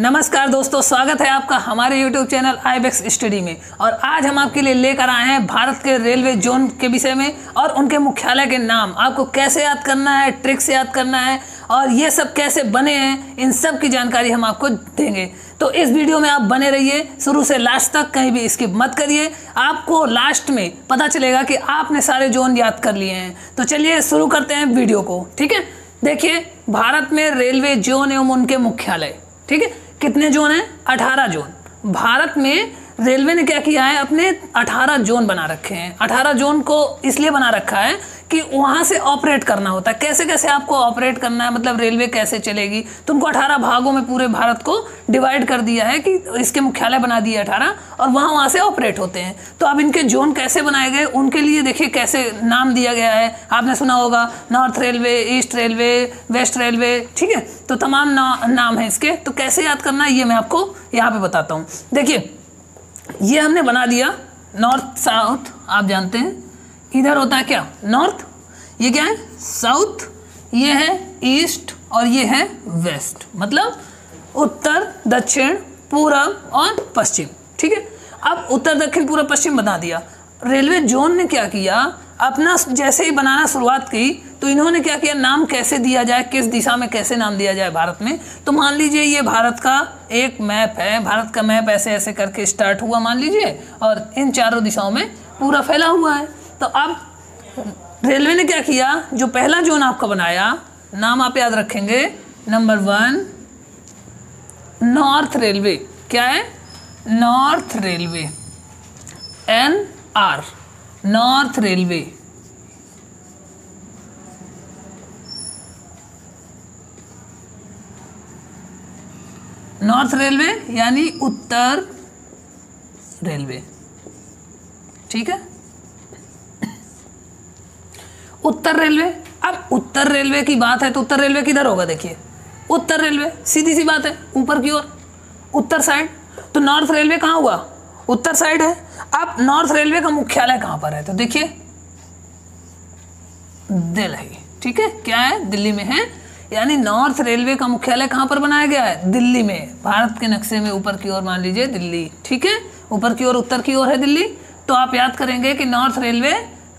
नमस्कार दोस्तों, स्वागत है आपका हमारे YouTube चैनल आईबेक्स स्टडी में। और आज हम आपके लिए लेकर आए हैं भारत के रेलवे जोन के विषय में और उनके मुख्यालय के नाम आपको कैसे याद करना है, ट्रिक से याद करना है और ये सब कैसे बने हैं, इन सब की जानकारी हम आपको देंगे। तो इस वीडियो में आप बने रहिए शुरू से लास्ट तक, कहीं भी स्किप मत करिए। आपको लास्ट में पता चलेगा कि आपने सारे जोन याद कर लिए हैं। तो चलिए शुरू करते हैं वीडियो को। ठीक है, देखिए भारत में रेलवे जोन एवं उनके मुख्यालय। ठीक है, कितने जोन हैं? 18 जोन। भारत में रेलवे ने क्या किया है, अपने 18 जोन बना रखे हैं। 18 जोन को इसलिए बना रखा है कि वहाँ से ऑपरेट करना होता है। कैसे कैसे आपको ऑपरेट करना है, मतलब रेलवे कैसे चलेगी, तो उनको 18 भागों में पूरे भारत को डिवाइड कर दिया है कि इसके मुख्यालय बना दिए 18 और वहाँ से ऑपरेट होते हैं। तो अब इनके जोन कैसे बनाए गए, उनके लिए देखिए कैसे नाम दिया गया है। आपने सुना होगा north railway, east railway, waste railway. ठीक है, तो तमाम नाम है इसके। तो कैसे याद करना है ये मैं आपको यहाँ पे बताता हूँ। देखिए ये हमने बना दिया नॉर्थ साउथ, आप जानते हैं इधर होता है क्या नॉर्थ, ये क्या है साउथ, ये है ईस्ट और ये है वेस्ट, मतलब उत्तर दक्षिण पूरब और पश्चिम। ठीक है, अब उत्तर दक्षिण पूरब पश्चिम बना दिया। रेलवे जोन ने क्या किया, अपना जैसे ही बनाना शुरुआत की तो इन्होंने क्या किया, नाम कैसे दिया जाए, किस दिशा में कैसे नाम दिया जाए भारत में। तो मान लीजिए ये भारत का एक मैप है, भारत का मैप ऐसे ऐसे करके स्टार्ट हुआ मान लीजिए और इन चारों दिशाओं में पूरा फैला हुआ है। तो अब रेलवे ने क्या किया, जो पहला जोन आपका बनाया, नाम आप याद रखेंगे। Number 1 north railway. क्या है? North railway, NR, north railway. North railway यानी उत्तर रेलवे। ठीक है, उत्तर रेलवे। अब उत्तर रेलवे की बात है तो उत्तर रेलवे किधर होगा? देखिए उत्तर रेलवे, सीधी सी बात है, ऊपर की ओर उत्तर साइड। तो नॉर्थ रेलवे कहाँ हुआ? उत्तर साइड है। अब नॉर्थ रेलवे का मुख्यालय कहाँ पर है? तो देखिए दिल्ली। ठीक है, क्या है? दिल्ली में है। यानी नॉर्थ रेलवे का मुख्यालय कहाँ पर बनाया गया है? दिल्ली में। भारत के नक्शे में ऊपर की ओर मान लीजिए दिल्ली। ठीक है, ऊपर की ओर उत्तर की ओर है दिल्ली। तो आप याद करेंगे कि नॉर्थ रेलवे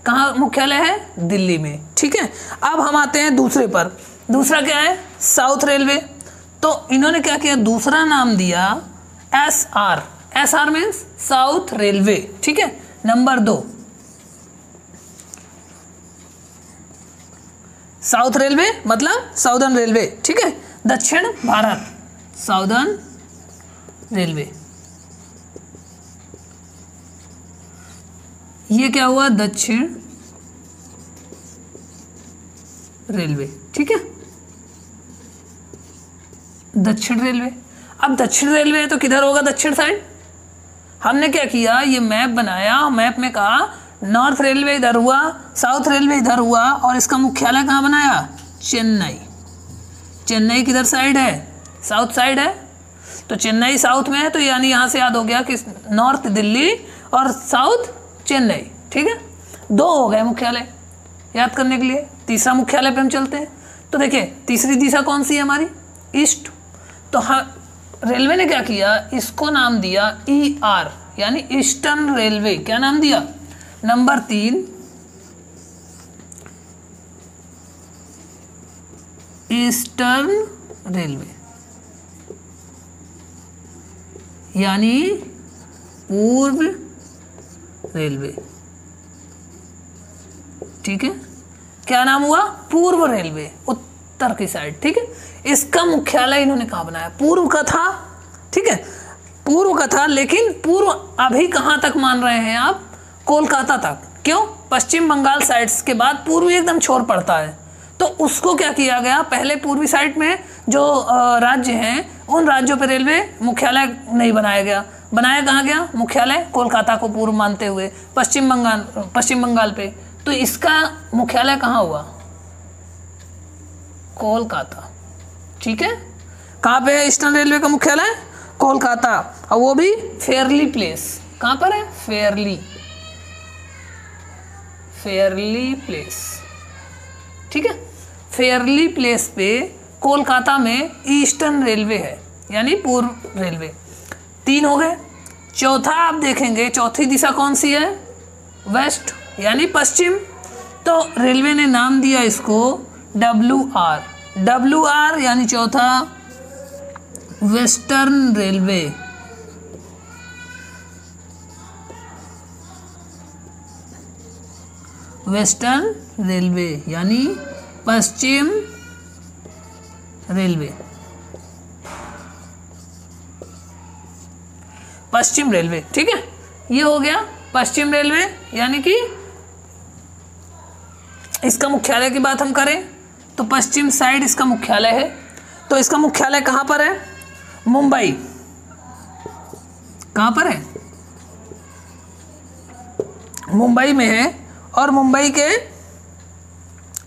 कहाँ मुख्यालय है? दिल्ली में। ठीक है, अब हम आते हैं दूसरे पर। दूसरा क्या है? South railway. तो इन्होंने क्या किया, दूसरा नाम दिया SR। SR means south railway. ठीक है, नंबर 2 साउथ रेलवे मतलब साउदर्न रेलवे। ठीक है, दक्षिण भारत, साउदर्न रेलवे। ये क्या हुआ? दक्षिण रेलवे। ठीक है, दक्षिण रेलवे। अब दक्षिण रेलवे है तो किधर होगा? दक्षिण साइड। हमने क्या किया, ये मैप बनाया, मैप में कहा नॉर्थ रेलवे इधर हुआ, साउथ रेलवे इधर हुआ और इसका मुख्यालय कहाँ बनाया? चेन्नई। चेन्नई किधर साइड है? साउथ साइड है। तो चेन्नई साउथ में है, तो यानी यहाँ से याद हो गया कि नॉर्थ दिल्ली और साउथ चेन्नई। ठीक है, 2 हो गए मुख्यालय याद करने के लिए। तीसरा मुख्यालय पे हम चलते हैं। तो देखिए तीसरी दिशा कौन सी है हमारी? ईस्ट। तो रेलवे ने क्या किया, इसको नाम दिया ER यानी ईस्टर्न रेलवे। क्या नाम दिया? नंबर 3 ईस्टर्न रेलवे यानी पूर्व रेलवे। ठीक है, क्या नाम हुआ? पूर्व रेलवे, उत्तर की साइड। ठीक है, इसका मुख्यालय इन्होंने कहाँ बनाया? पूर्व का था। ठीक है, पूर्व का था, लेकिन पूर्व अभी कहाँ तक मान रहे हैं आप? कोलकाता तक। क्यों? पश्चिम बंगाल साइड्स के बाद पूर्व एकदम छोर पड़ता है। तो उसको क्या किया गया, पहले पूर्वी साइड में जो राज्य हैं उन राज्यों पर रेलवे मुख्यालय नहीं बनाया गया। बनाया कहाँ गया मुख्यालय? कोलकाता को पूर्व मानते हुए पश्चिम बंगाल पे। तो इसका मुख्यालय कहाँ हुआ? कोलकाता। ठीक है, कहाँ पे है ईस्टर्न रेलवे का मुख्यालय? कोलकाता, और वो भी फेयरली प्लेस। कहाँ पर है? Fairlie place. ठीक है, फेयरली प्लेस पे कोलकाता में ईस्टर्न रेलवे है। यानी पूर्व रेलवे। 3 हो गए। चौथा आप देखेंगे, चौथी दिशा कौन सी है? वेस्ट यानी पश्चिम। तो रेलवे ने नाम दिया इसको WR। WR यानी चौथा वेस्टर्न रेलवे। वेस्टर्न रेलवे यानी पश्चिम रेलवे। पश्चिम रेलवे, ठीक है, ये हो गया पश्चिम रेलवे। यानी कि इसका मुख्यालय की बात हम करें तो पश्चिम साइड इसका मुख्यालय है। तो इसका मुख्यालय कहाँ पर है? मुंबई। कहाँ पर है? मुंबई में है। और मुंबई के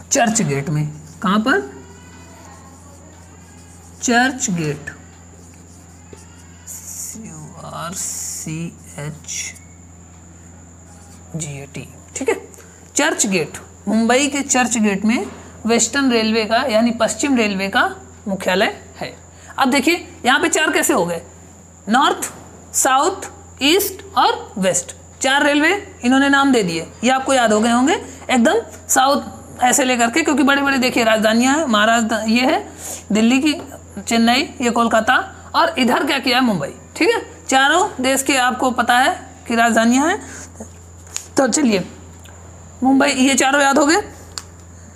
चर्च गेट में। कहाँ पर? चर्च गेट, CRCHGAT, ठीक है, चर्च गेट। मुंबई के चर्च गेट में वेस्टर्न रेलवे का यानी पश्चिम रेलवे का मुख्यालय है। अब देखिए यहाँ पे 4 कैसे हो गए? नॉर्थ, साउथ, ईस्ट और वेस्ट। 4 रेलवे इन्होंने नाम दे दिए। ये आपको याद हो गए होंगे एकदम। साउथ ऐसे लेकर के, क्योंकि बड़े बड़े देखिए राजधानियाँ हैं। महाराष्ट्र ये है दिल्ली की, चेन्नई, ये कोलकाता, और इधर क्या किया है? मुंबई, ठीक है। चारों देश के आपको पता है कि राजधानियाँ हैं। तो चलिए मुंबई, ये चारों याद हो गए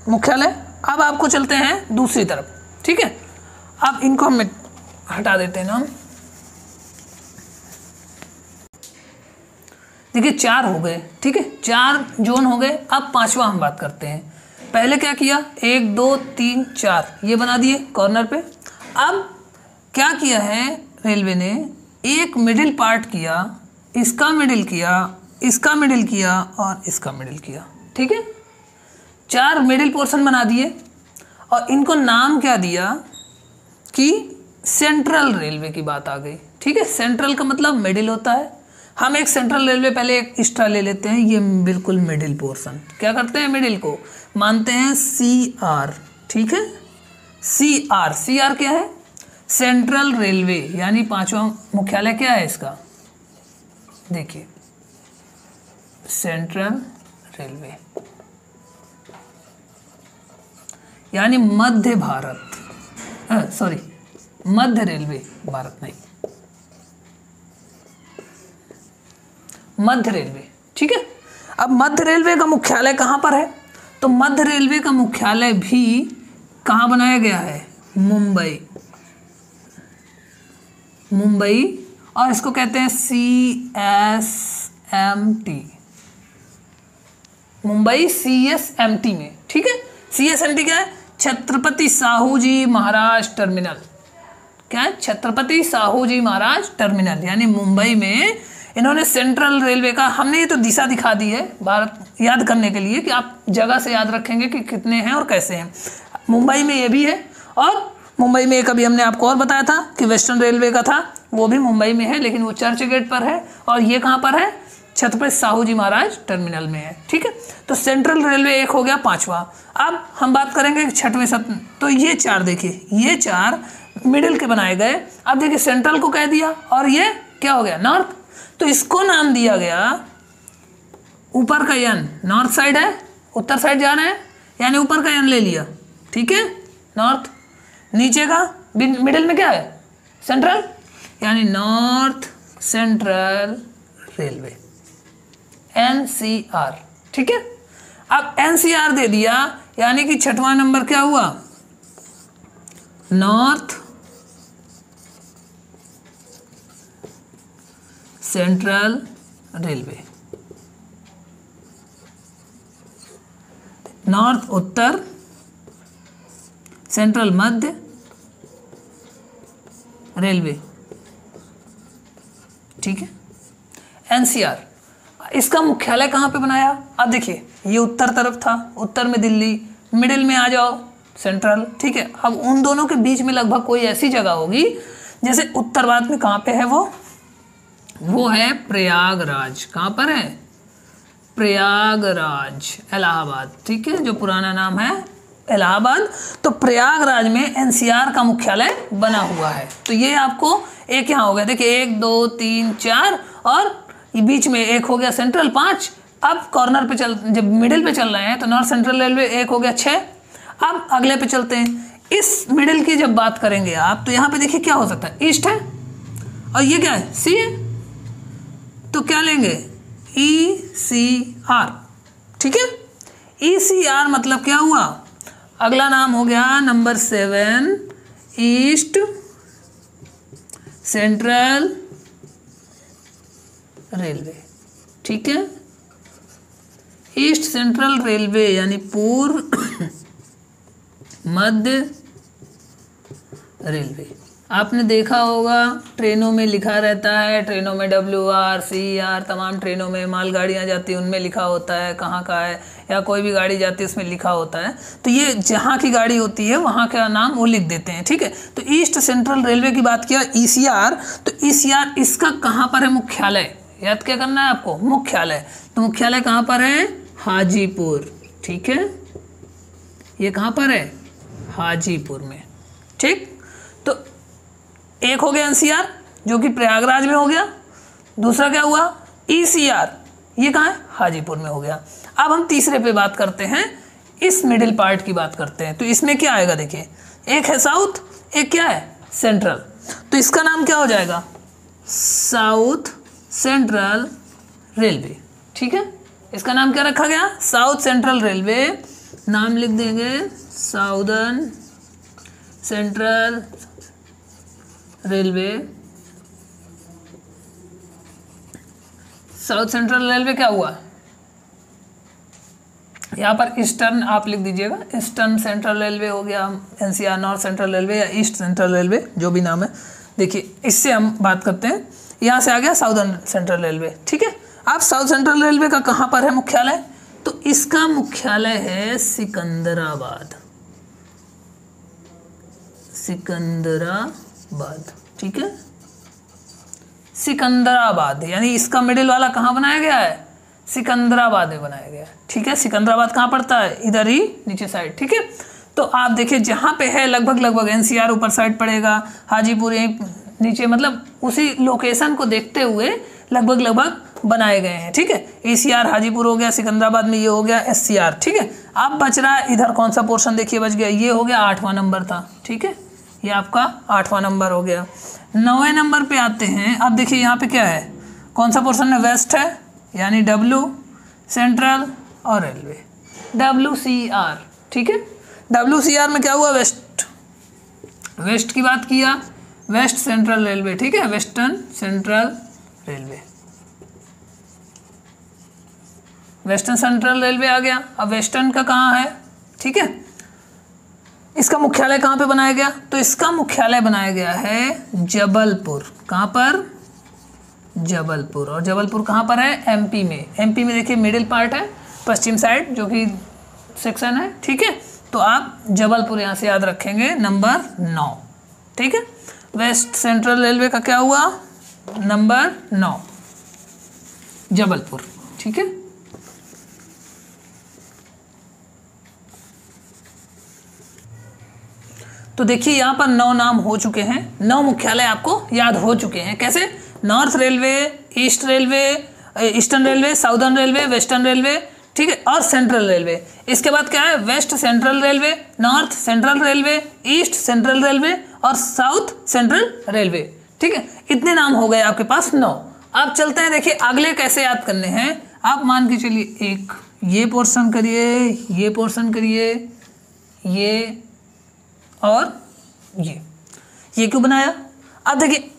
मुख्यालय। अब आपको चलते हैं दूसरी तरफ, ठीक है। अब इनको हम हटा देते हैं नाम। देखिए 4 हो गए, ठीक है, 4 जोन हो गए। अब 5वां हम बात करते हैं। पहले क्या किया? 1 2 3 4 ये बना दिए कॉर्नर पे। अब क्या किया है रेलवे ने? एक मिडिल पार्ट किया, इसका मिडिल किया, इसका मिडिल किया और इसका मिडिल किया, ठीक है। 4 मिडिल पोर्शन बना दिए और इनको नाम क्या दिया कि सेंट्रल रेलवे की बात आ गई, ठीक है। सेंट्रल का मतलब मिडिल होता है। हम एक सेंट्रल रेलवे पहले एक एक्स्ट्रा ले लेते हैं। ये बिल्कुल मिडिल पोर्शन, क्या करते हैं? मिडिल को मानते हैं CR, ठीक है। CR क्या है? सेंट्रल रेलवे, यानी 5वां मुख्यालय क्या है इसका? देखिए सेंट्रल रेलवे यानी मध्य भारत, सॉरी मध्य रेलवे, भारत नहीं, मध्य रेलवे, ठीक है। अब मध्य रेलवे का मुख्यालय कहाँ पर है? तो मध्य रेलवे का मुख्यालय भी कहाँ बनाया गया है? मुंबई। मुंबई, और इसको कहते हैं CSMT, मुंबई CSMT में, ठीक है। CSMT क्या है? छत्रपति साहू जी महाराज टर्मिनल। क्या है? छत्रपति साहू जी महाराज टर्मिनल, यानी मुंबई में इन्होंने सेंट्रल रेलवे का, हमने ये तो दिशा दिखा दी है भारत याद करने के लिए कि आप जगह से याद रखेंगे कि कितने हैं और कैसे हैं। मुंबई में ये भी है, और मुंबई में कभी हमने आपको और बताया था कि वेस्टर्न रेलवे का था, वो भी मुंबई में है, लेकिन वो चर्च गेट पर है। और ये कहाँ पर है? छत्रपति साहू जी महाराज टर्मिनल में है, ठीक है। तो सेंट्रल रेलवे एक हो गया 5वां। अब हम बात करेंगे 6वें 7वें। तो ये 4 देखिए, ये 4 मिडिल के बनाए गए। अब देखिए सेंट्रल को कह दिया, और ये क्या हो गया? नॉर्थ। तो इसको नाम दिया गया, ऊपर का यन नॉर्थ साइड है, उत्तर साइड जा रहे हैं, यानी ऊपर का यन ले लिया, ठीक है, नॉर्थ। नीचे का मिडिल में क्या है? सेंट्रल, यानी नॉर्थ सेंट्रल रेलवे, NCR, ठीक है। अब NCR दे दिया, यानी कि 6वां नंबर क्या हुआ? North central railway. नॉर्थ उत्तर, सेंट्रल मध्य रेलवे, ठीक है, NCR। इसका मुख्यालय कहाँ पे बनाया? अब देखिए ये उत्तर तरफ था, उत्तर में दिल्ली, मिडिल में आ जाओ सेंट्रल, ठीक है। अब उन दोनों के बीच में लगभग कोई ऐसी जगह होगी, जैसे उत्तर भारत में कहाँ पे है वो है प्रयागराज। कहाँ पर है? प्रयागराज, इलाहाबाद, ठीक है, जो पुराना नाम है इलाहाबाद। तो प्रयागराज में एनसीआर का मुख्यालय बना हुआ है। तो ये आपको एक यहाँ हो गया, देखिए 1 2 3 4 और बीच में एक हो गया सेंट्रल 5। अब कॉर्नर पे जब मिडिल पे चल रहे हैं तो नॉर्थ सेंट्रल रेलवे एक हो गया 6। अब अगले पे चलते हैं, इस मिडिल की जब बात करेंगे आप तो यहाँ पे देखिए क्या हो सकता है, ईस्ट है और ये क्या है, सी है। तो क्या लेंगे, ECR, ठीक है। ECR मतलब क्या हुआ, अगला नाम हो गया नंबर 7 ईस्ट सेंट्रल रेलवे, ठीक है। ईस्ट सेंट्रल रेलवे यानी पूर्व मध्य रेलवे। आपने देखा होगा ट्रेनों में लिखा रहता है, ट्रेनों में WR CR तमाम ट्रेनों में मालगाड़ियाँ जाती हैं उनमें लिखा होता है कहाँ का है, या कोई भी गाड़ी जाती है उसमें लिखा होता है। तो ये जहाँ की गाड़ी होती है वहाँ का नाम वो लिख देते हैं, ठीक है। तो ईस्ट सेंट्रल रेलवे की बात किया ECR, तो ECR इसका कहाँ पर है मुख्यालय, याद क्या करना है आपको, मुख्यालय। तो मुख्यालय कहाँ पर है, हाजीपुर, ठीक है। ये कहाँ पर है, हाजीपुर में, ठीक। तो एक हो गया NCR जो कि प्रयागराज में हो गया, दूसरा क्या हुआ ECR, ये कहाँ है, हाजीपुर में हो गया। अब हम तीसरे पे बात करते हैं, इस मिडिल पार्ट की बात करते हैं। तो इसमें क्या आएगा, देखिए एक है साउथ, एक क्या है सेंट्रल। तो इसका नाम क्या हो जाएगा, साउथ सेंट्रल रेलवे, ठीक है। इसका नाम क्या रखा गया, साउथ सेंट्रल रेलवे। नाम लिख देंगे southern central railway. South central railway क्या हुआ, यहाँ पर ईस्टर्न आप लिख दीजिएगा, ईस्टर्न सेंट्रल रेलवे हो गया NCR, नॉर्थ सेंट्रल रेलवे या ईस्ट सेंट्रल रेलवे जो भी नाम है। देखिए इससे हम बात करते हैं, यहाँ से आ गया साउदर्न सेंट्रल रेलवे, ठीक है। अब साउथ सेंट्रल रेलवे का कहाँ पर है मुख्यालय, तो इसका मुख्यालय है सिकंदराबाद, सिकंदराबाद, ठीक है। सिकंदराबाद यानी इसका मिडिल वाला कहाँ बनाया गया है, सिकंदराबाद में बनाया गया है, ठीक है। सिकंदराबाद कहाँ पड़ता है, इधर ही नीचे साइड, ठीक है। तो आप देखिए जहाँ पे है लगभग NCR ऊपर साइड पड़ेगा, हाजीपुर यहीं नीचे, मतलब उसी लोकेशन को देखते हुए लगभग बनाए गए हैं, ठीक है। ECR हाजीपुर हो गया, सिकंदराबाद में ये हो गया SCR, ठीक है। अब बच रहा है इधर कौन सा पोर्शन, देखिए बच गया, ये हो गया 8वां नंबर था, ठीक है। ये आपका 8वां नंबर हो गया। 9वें नंबर पे आते हैं। अब देखिए यहाँ पे क्या है, कौन सा पोर्शन है, वेस्ट है यानी W सेंट्रल और रेलवे, WCR, ठीक है। WCR में क्या हुआ, वेस्ट, वेस्ट की बात किया, वेस्ट सेंट्रल रेलवे, ठीक है, western central railway, western central railway आ गया। अब वेस्टर्न का कहाँ है, ठीक है। इसका मुख्यालय कहाँ पे बनाया गया, तो इसका मुख्यालय बनाया गया है जबलपुर, कहाँ पर, जबलपुर। और जबलपुर कहाँ पर है, MP में। MP में देखिए मिडिल पार्ट है, पश्चिम साइड जो कि सेक्शन है, ठीक है। तो आप जबलपुर यहाँ से याद रखेंगे, नंबर 9, ठीक है। वेस्ट सेंट्रल रेलवे का क्या हुआ, नंबर 9 जबलपुर, ठीक है। तो देखिए यहाँ पर 9 नाम हो चुके हैं, 9 मुख्यालय आपको याद हो चुके हैं। कैसे, north railway, east railway, eastern railway, southern railway, western railway, ठीक है, और सेंट्रल रेलवे। इसके बाद क्या है, west central railway, north central railway, east central railway और साउथ सेंट्रल रेलवे, ठीक है। इतने नाम हो गए आपके पास 9। अब चलते हैं, देखिए अगले कैसे याद करने हैं। आप मान के चलिए एक ये पोर्शन करिए, ये पोर्शन करिए, ये और ये क्यों बनाया। अब देखिए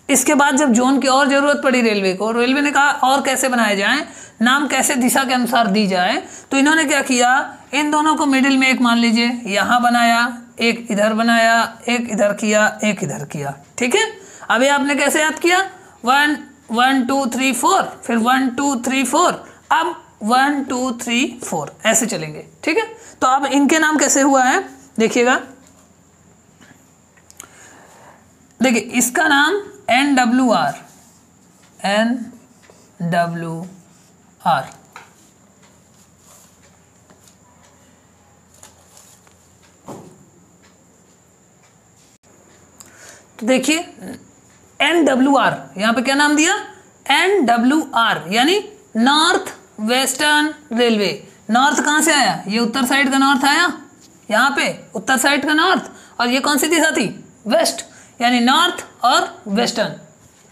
इसके बाद जब जोन की और ज़रूरत पड़ी रेलवे को, रेलवे ने कहा और कैसे बनाए जाएं, नाम कैसे दिशा के अनुसार दी जाए, तो इन्होंने क्या किया, इन दोनों को मिडिल में एक मान लीजिए यहाँ बनाया, एक इधर बनाया, एक इधर किया, एक इधर किया, ठीक है। अभी आपने कैसे याद किया, 1 1 2 3 4, फिर 1 2 3 4, अब 1 2 3 4 ऐसे चलेंगे, ठीक है। तो अब इनके नाम कैसे हुआ है देखिएगा, देखिए इसका नाम NWR, तो देखिए NWR, यहाँ पे क्या नाम दिया, NWR यानी नॉर्थ वेस्टर्न रेलवे। नॉर्थ कहाँ से आया, ये उत्तर साइड का नॉर्थ आया, यहाँ पे उत्तर साइड का नॉर्थ, और ये कौन सी दिशा थी, वेस्ट, यानी नॉर्थ और वेस्टर्न,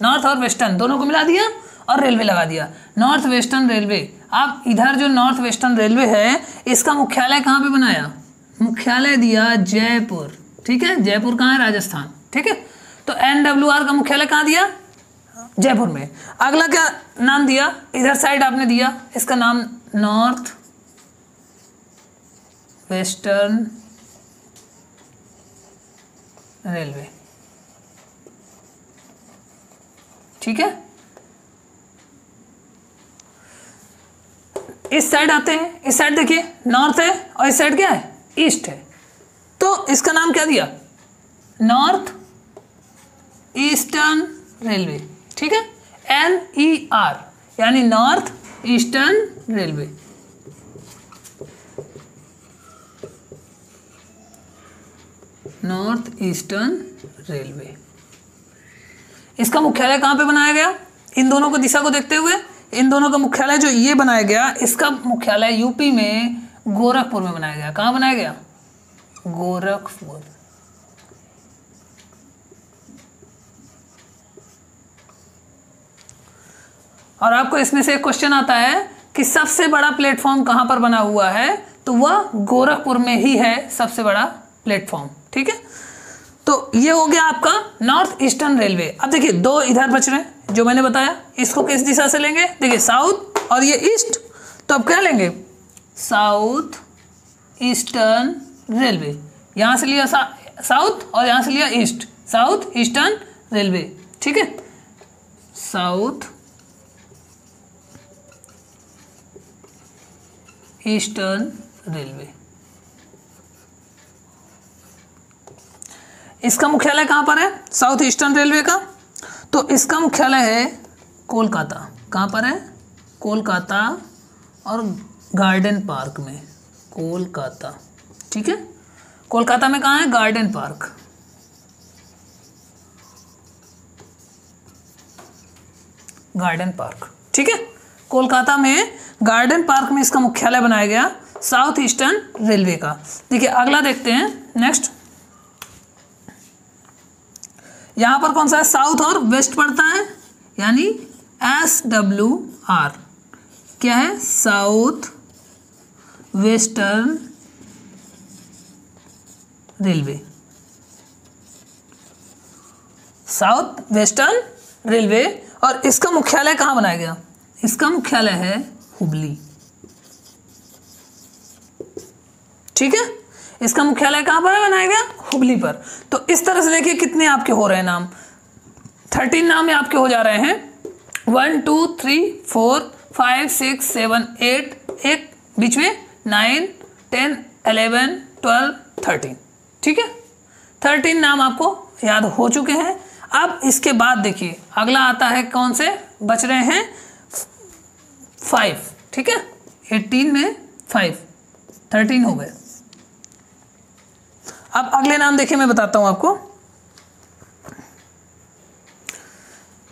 नॉर्थ और वेस्टर्न दोनों को मिला दिया और रेलवे लगा दिया, नॉर्थ वेस्टर्न रेलवे। अब इधर जो नॉर्थ वेस्टर्न रेलवे है इसका मुख्यालय कहाँ पे बनाया, मुख्यालय दिया जयपुर, ठीक है, जयपुर कहाँ है, राजस्थान, ठीक है। तो NWR का मुख्यालय कहाँ दिया, जयपुर में। अगला क्या नाम दिया, इधर साइड आपने दिया, इसका नाम नॉर्थ वेस्टर्न रेलवे, ठीक है। इस साइड आते हैं, इस साइड देखिए नॉर्थ है और इस साइड क्या है, ईस्ट है, तो इसका नाम क्या दिया, नॉर्थ ईस्टर्न रेलवे, ठीक है, NER यानी north eastern railway. North eastern railway, इसका मुख्यालय कहाँ पे बनाया गया, इन दोनों को दिशा को देखते हुए इन दोनों का मुख्यालय जो ये बनाया गया, इसका मुख्यालय यूपी में गोरखपुर में बनाया गया। कहाँ बनाया गया, गोरखपुर। और आपको इसमें से एक क्वेश्चन आता है कि सबसे बड़ा प्लेटफॉर्म कहाँ पर बना हुआ है, तो वह गोरखपुर में ही है सबसे बड़ा प्लेटफॉर्म, ठीक है। तो ये हो गया आपका नॉर्थ ईस्टर्न रेलवे। अब देखिए दो इधर बच रहे हैं जो मैंने बताया, इसको किस दिशा से लेंगे, देखिए साउथ और ये ईस्ट, तो अब क्या लेंगे, साउथ ईस्टर्न रेलवे। यहाँ से लिया साउथ और यहाँ से लिया ईस्ट, साउथ ईस्टर्न रेलवे, ठीक है, साउथ ईस्टर्न रेलवे। इसका मुख्यालय कहाँ पर है, साउथ ईस्टर्न रेलवे का, तो इसका मुख्यालय है कोलकाता। कहाँ पर है, कोलकाता और गार्डन पार्क में, कोलकाता, ठीक है। कोलकाता में कहाँ है, गार्डन पार्क, गार्डन पार्क, ठीक है। कोलकाता में गार्डन पार्क में इसका मुख्यालय बनाया गया साउथ ईस्टर्न रेलवे का। देखिए अगला देखते हैं, नेक्स्ट यहां पर कौन सा है, साउथ और वेस्ट पड़ता है, यानी SWR क्या है, south western railway, south western railway. और इसका मुख्यालय कहाँ बनाया गया, इसका मुख्यालय है हुबली, ठीक है, इसका मुख्यालय कहाँ पर बनाया गया, हुबली पर। तो इस तरह से देखिए कितने आपके हो रहे हैं नाम, 13 नाम आपके हो जा रहे हैं, 1 2 3 4 5 6 7 8, एक बीच में 9 10 11 12 13, ठीक है, 13 नाम आपको याद हो चुके हैं। अब इसके बाद देखिए अगला आता है, कौन से बच रहे हैं, 5, ठीक है, 18 में 5, 13 हो गए। अब अगले नाम देखिए, मैं बताता हूं आपको।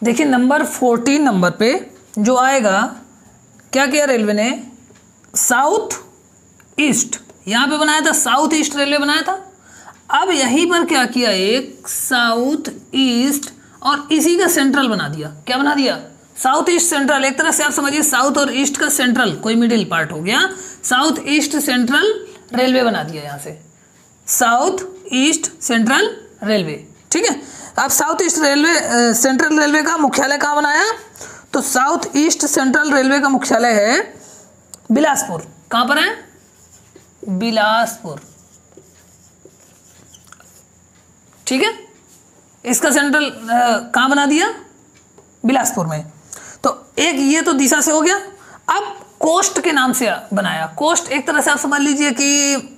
देखिए नंबर 14 नंबर पे जो आएगा, क्या किया रेलवे ने, साउथ ईस्ट, यहां पे बनाया था साउथ ईस्ट रेलवे बनाया था। अब यहीं पर क्या किया, एक साउथ ईस्ट और इसी का सेंट्रल बना दिया। क्या बना दिया, साउथ ईस्ट सेंट्रल। एक तरह से आप समझिए साउथ और ईस्ट का सेंट्रल, कोई मिडिल पार्ट हो गया, साउथ ईस्ट सेंट्रल रेलवे बना दिया यहाँ से, साउथ ईस्ट सेंट्रल रेलवे, ठीक है। अब south east railway central railway का मुख्यालय कहाँ बनाया, तो साउथ ईस्ट सेंट्रल रेलवे का मुख्यालय है बिलासपुर। कहाँ पर है, बिलासपुर, ठीक है। इसका सेंट्रल कहाँ बना दिया, बिलासपुर में। तो एक ये तो दिशा से हो गया। अब कोस्ट के नाम से बनाया, कोस्ट एक तरह से आप समझ लीजिए कि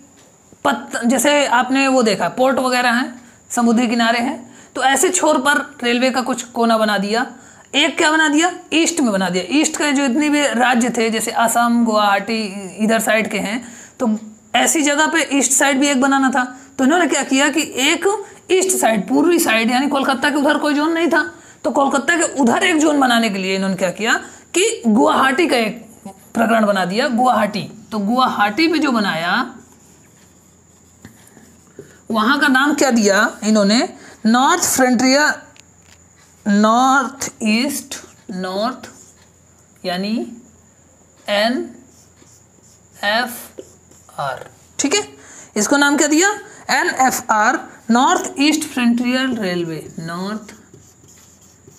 जैसे आपने वो देखा पोर्ट वगैरह हैं, समुद्री किनारे हैं, तो ऐसे छोर पर रेलवे का कुछ कोना बना दिया। एक क्या बना दिया, ईस्ट में बना दिया। ईस्ट के जो इतने भी राज्य थे, जैसे असम, गुवाहाटी इधर साइड के हैं, तो ऐसी जगह पे ईस्ट साइड भी एक बनाना था, तो इन्होंने क्या किया कि एक ईस्ट साइड, पूर्वी साइड, यानी कोलकाता के उधर कोई जोन नहीं था, तो कोलकाता के उधर एक जोन बनाने के लिए इन्होंने क्या किया कि गुवाहाटी का एक प्रकरण बना दिया, गुवाहाटी। तो गुवाहाटी पे जो बनाया, वहां का नाम क्या दिया इन्होंने, north frontier, north east, north यानी NFR, ठीक है, इसको नाम क्या दिया, NFR, north east frontier railway, north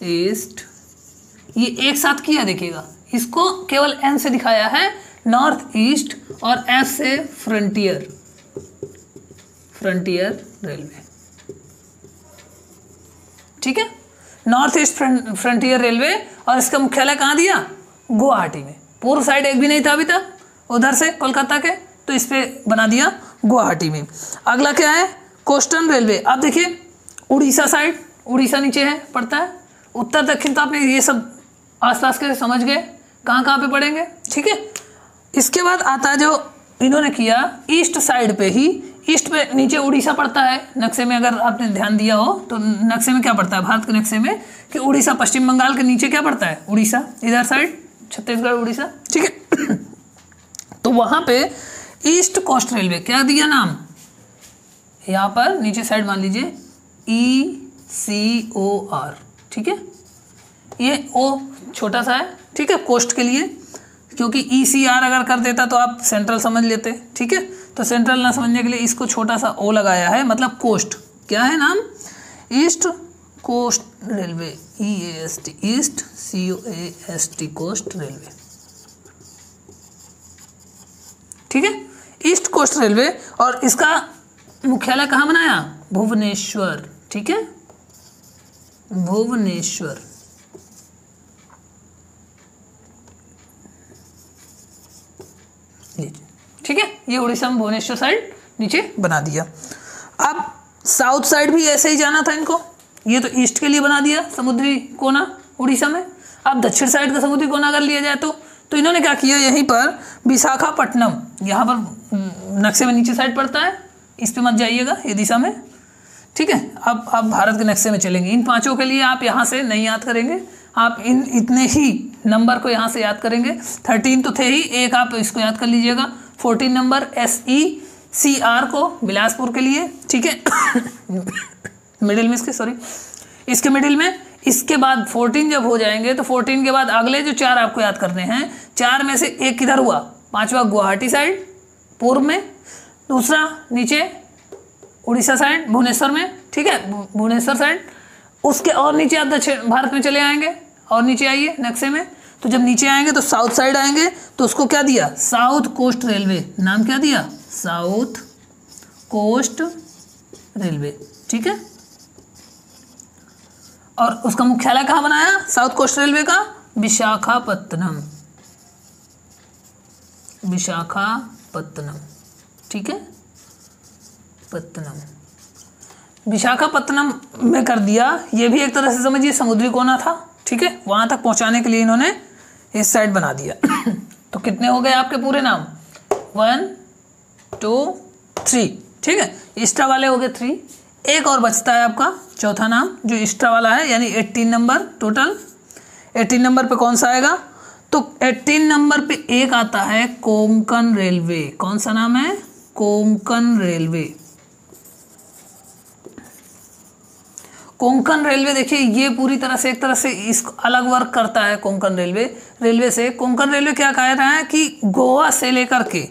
east, ये एक साथ किया, देखिएगा इसको केवल N से दिखाया है, नॉर्थ ईस्ट, और F से फ्रंटियर, फ्रंटियर रेलवे, ठीक है, नॉर्थ ईस्ट फ्रंटियर रेलवे, और इसका मुख्यालय कहाँ दिया, गुवाहाटी में। पूर्व साइड एक भी नहीं था अभी तक उधर से कोलकाता के, तो इस पे बना दिया गुवाहाटी में। अगला क्या है, कोस्टर्न रेलवे। अब देखिए उड़ीसा साइड, उड़ीसा नीचे है पड़ता है, उत्तर दक्षिण तो आपने ये सब आसपास के समझ गए कहाँ कहाँ पे पड़ेंगे, ठीक है। इसके बाद आता है जो इन्होंने किया ईस्ट साइड पे ही, ईस्ट पे नीचे उड़ीसा पड़ता है नक्शे में, अगर आपने ध्यान दिया हो तो नक्शे में क्या पड़ता है, भारत के नक्शे में, कि उड़ीसा पश्चिम बंगाल के नीचे क्या पड़ता है, उड़ीसा, इधर साइड छत्तीसगढ़ उड़ीसा, ठीक है। तो वहाँ पे ईस्ट कोस्ट रेलवे क्या दिया नाम, यहाँ पर नीचे साइड मान लीजिए ECOR, ठीक है, ये ओ छोटा सा है, ठीक है, कोस्ट के लिए, क्योंकि ECR अगर कर देता तो आप सेंट्रल समझ लेते, ठीक है, तो सेंट्रल ना समझने के लिए इसको छोटा सा ओ लगाया है, मतलब कोस्ट, क्या है नाम, east coast railway, EAST, east COAST, coast railway, ठीक है, ईस्ट कोस्ट रेलवे। और इसका मुख्यालय कहाँ बनाया, भुवनेश्वर, ठीक है, भुवनेश्वर, ठीक है, ये उड़ीसा में भुवनेश्वर साइड नीचे बना दिया। अब साउथ साइड भी ऐसे ही जाना था इनको, ये तो ईस्ट के लिए बना दिया समुद्री कोना उड़ीसा में। अब दक्षिण साइड का समुद्री कोना अगर लिया जाए तो इन्होंने क्या किया, यहीं पर विशाखापट्टनम, यहाँ पर नक्शे में नीचे साइड पड़ता है, इस पे मत जाइएगा ये दिशा में, ठीक है। अब आप भारत के नक्शे में चलेंगे, इन पांचों के लिए आप यहाँ से नहीं याद करेंगे, आप इन इतने ही नंबर को यहाँ से याद करेंगे, 13 तो थे ही, एक आप इसको याद कर लीजिएगा, 14 नंबर SECR को बिलासपुर के लिए, ठीक है, मिडिल में इसके, सॉरी इसके मिडिल में। इसके बाद 14 जब हो जाएंगे तो 14 के बाद अगले जो 4 आपको याद करने हैं, 4 में से एक किधर हुआ, पांचवा गुवाहाटी साइड पूर्व में, दूसरा नीचे उड़ीसा साइड भुवनेश्वर में, ठीक है, भुवनेश्वर साइड, उसके और नीचे आप दक्षिण भारत में चले आएंगे, और नीचे आइए नक्शे में, तो जब नीचे आएंगे तो साउथ साइड आएंगे, तो उसको क्या दिया, साउथ कोस्ट रेलवे, नाम क्या दिया, साउथ कोस्ट रेलवे, ठीक है। और उसका मुख्यालय कहाँ बनाया, साउथ कोस्ट रेलवे का, विशाखापत्तनम, विशाखापत्तनम, ठीक है, पत्तनम, विशाखापत्तनम में कर दिया। ये भी एक तरह से समझिए समुद्री कोना था, ठीक है, वहां तक पहुंचाने के लिए इन्होंने इस साइड बना दिया। तो कितने हो गए आपके पूरे नाम, 1 2 3, ठीक है, एक्स्ट्रा वाले हो गए 3, एक और बचता है आपका चौथा नाम जो एक्स्ट्रा वाला है, यानी 18 नंबर टोटल। 18 नंबर पे कौन सा आएगा, तो 18 नंबर पे एक आता है कोंकण रेलवे, कौन सा नाम है, कोंकण रेलवे। कोंकण रेलवे देखिए ये पूरी तरह से एक तरह से इसको अलग वर्क करता है कोंकण रेलवे से। कोंकण रेलवे क्या कह रहा है कि गोवा से लेकर के,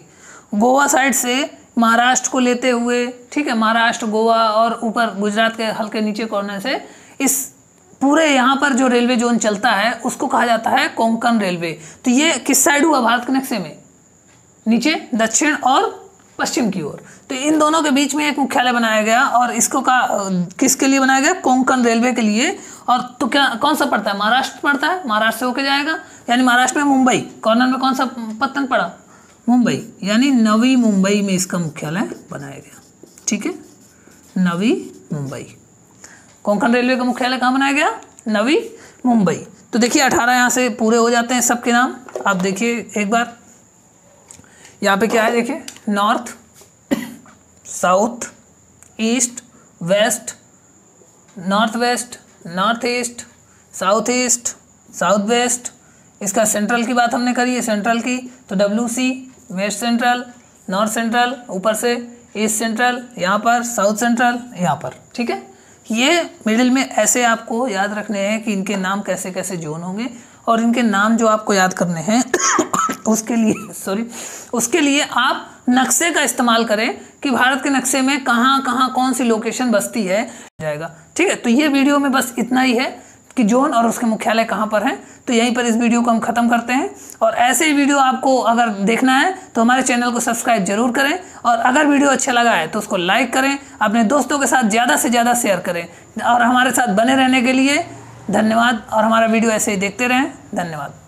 गोवा साइड से महाराष्ट्र को लेते हुए, ठीक है, महाराष्ट्र गोवा और ऊपर गुजरात के हल्के नीचे कॉर्नर से इस पूरे यहाँ पर जो रेलवे जोन चलता है उसको कहा जाता है कोंकण रेलवे। तो ये किस साइड हुआ भारत के नक्शे में, नीचे दक्षिण और पश्चिम की ओर। तो इन दोनों के बीच में एक मुख्यालय बनाया गया और इसको किसके लिए बनाया गया, कोंकण रेलवे के लिए। और तो क्या कौन सा पड़ता है, महाराष्ट्र पड़ता है, महाराष्ट्र से होके जाएगा, यानी महाराष्ट्र में मुंबई, कॉर्नर में कौन सा पत्तन पड़ा, मुंबई, यानी नवी मुंबई में इसका मुख्यालय बनाया गया, ठीक है, नवी मुंबई। कोंकण रेलवे का मुख्यालय कहाँ बनाया गया, नवी मुंबई। तो देखिए 18 यहाँ से पूरे हो जाते हैं सबके नाम। आप देखिए एक बार यहाँ पे क्या है, देखिए north south east, west, north west, north east, south east, south west. इसका सेंट्रल की बात हमने करी है, सेंट्रल की, तो WC west central, north central, ऊपर से ईस्ट सेंट्रल, यहाँ पर साउथ सेंट्रल, यहाँ पर। ठीक है, ये मिडिल में ऐसे आपको याद रखने हैं कि इनके नाम कैसे कैसे जोन होंगे, और इनके नाम जो आपको याद करने हैं उसके लिए आप नक्शे का इस्तेमाल करें कि भारत के नक्शे में कहाँ कहाँ कौन सी लोकेशन बसती है जाएगा। ठीक है, तो ये वीडियो में बस इतना ही है कि जोन और उसके मुख्यालय कहाँ पर हैं। तो यहीं पर इस वीडियो को हम ख़त्म करते हैं, और ऐसे ही वीडियो आपको अगर देखना है तो हमारे चैनल को सब्सक्राइब जरूर करें, और अगर वीडियो अच्छा लगा है तो उसको लाइक करें, अपने दोस्तों के साथ ज़्यादा से ज़्यादा शेयर करें, और हमारे साथ बने रहने के लिए धन्यवाद, और हमारा वीडियो ऐसे ही देखते रहें। धन्यवाद।